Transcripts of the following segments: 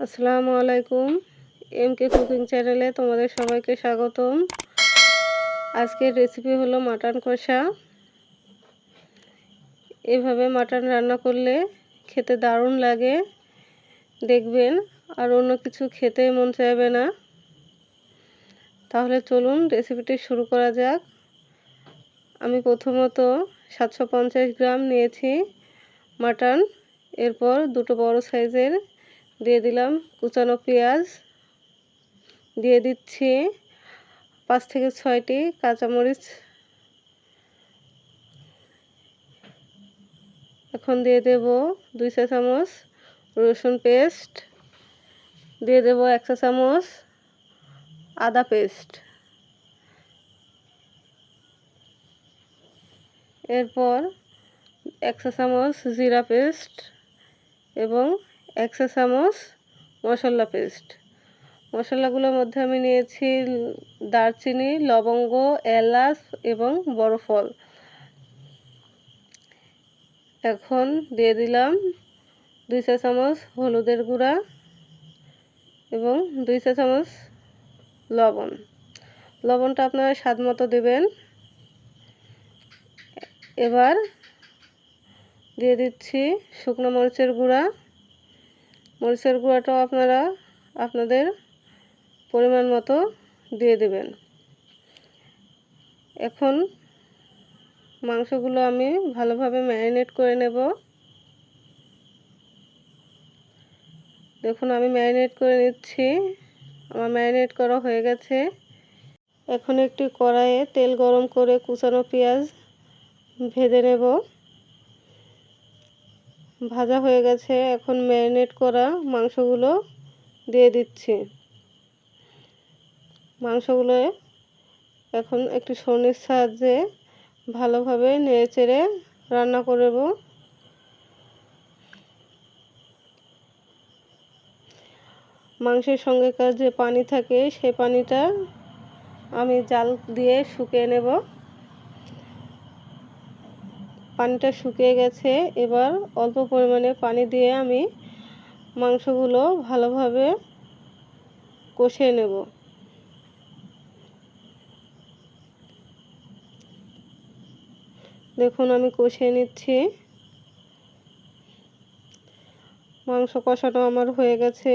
আসসালামু আলাইকুম। এমকে কুকিং চ্যানেলে তোমাদের সবাইকে স্বাগতম। আজকের রেসিপি হলো মাটন কষা। এভাবে মাটন রান্না করলে খেতে দারুণ লাগে, দেখবেন আর অন্য কিছু খেতে মন চাইবে না। তাহলে চলুন রেসিপিটি শুরু করা যাক। আমি প্রথমত 750 গ্রাম নিয়েছি মাটন। এরপর দুটো বড় সাইজের দিয়ে দিলাম কুচানো পেঁয়াজ, দিয়ে দিচ্ছি 5 থেকে 6টি কাঁচামরিচ। এখন দিয়ে দেব 2 চা চামচ রসুন পেস্ট, দিয়ে দেব 1 চা চামচ আদা পেস্ট। এরপর 1 চা চামচ জিরা পেস্ট এবং 1 চা চামচ মশলা পেস্ট। মশলাগুলোর মধ্যে আমি নিয়েছি দারচিনি, লবঙ্গ, এলাচ এবং বড় ফল। এখন দিয়ে দিলাম 2 চা চামচ হলুদের গুঁড়া এবং 2 চা চামচ লবণ। লবণটা আপনারা স্বাদ মতো দেবেন। এবার দিয়ে দিচ্ছি শুকনো মরিচের গুঁড়া। মরিচের গুঁড়াটাও আপনারা আপনাদের পরিমাণ মতো দিয়ে দেবেন। এখন মাংসগুলো আমি ভালোভাবে ম্যারিনেট করে নেব। দেখুন আমি ম্যারিনেট করে নিচ্ছি। আমার ম্যারিনেট করা হয়ে গেছে। এখন একটি কড়াইয়ে তেল গরম করে কুচানো পেঁয়াজ ভেজে নেব। ভাজা হয়ে গেছে। এখন ম্যারিনেট করা মাংসগুলো দিয়ে দিচ্ছি। মাংসগুলো এখন একটু ছুরির সাহায্যে ভালোভাবে নেড়েচেড়ে রান্না করব। মাংসের সঙ্গেকার যে পানি থাকে সেই পানিটা আমি জাল দিয়ে শুকিয়ে নেব। পানিটা শুকিয়ে গেছে। এবার অল্প পরিমাণে পানি দিয়ে আমি মাংসগুলো ভালোভাবে কষিয়ে নেব। দেখুন আমি কষিয়ে নিচ্ছি। মাংস কষানো আমার হয়ে গেছে।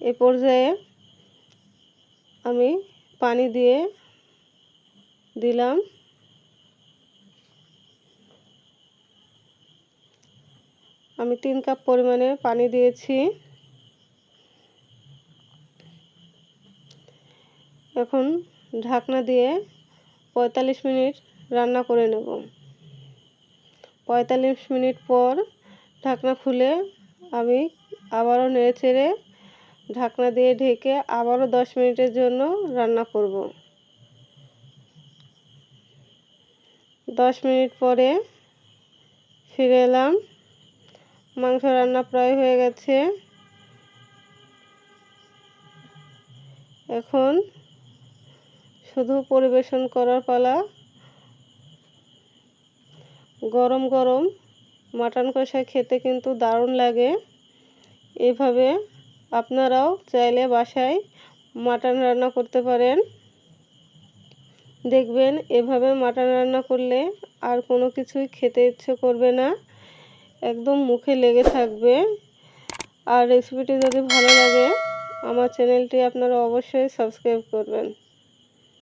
এ পর্যায়ে আমি পানি দিয়ে দিলাম। আমি 3 কাপ পরিমাণে পানি দিয়েছি। এখন ঢাকনা দিয়ে 45 মিনিট রান্না করে নেব। 45 মিনিট পর ঢাকনা খুলে আমি আবারও নেড়েচেড়ে ঢাকনা দিয়ে ঢেকে আবারও 10 মিনিটের জন্য রান্না করব। 10 মিনিট পরে ফিরে এলাম। মাংস রান্না প্রায় হয়ে গেছে। এখন শুধু পরিবেশন করার পালা। গরম গরম মাটন কষা খেতে কিন্তু দারুণ লাগে। এভাবে আপনারাও চাইলে বাসায় মাটন রান্না করতে পারেন। দেখবেন এভাবে মাটন রান্না করলে আর কোনো কিছুই খেতে ইচ্ছে করবে না, একদম মুখে লেগে থাকবে। আর রেসিপিটি যদি ভালো লাগে আমার চ্যানেলটি আপনারা অবশ্যই সাবস্ক্রাইব করবেন।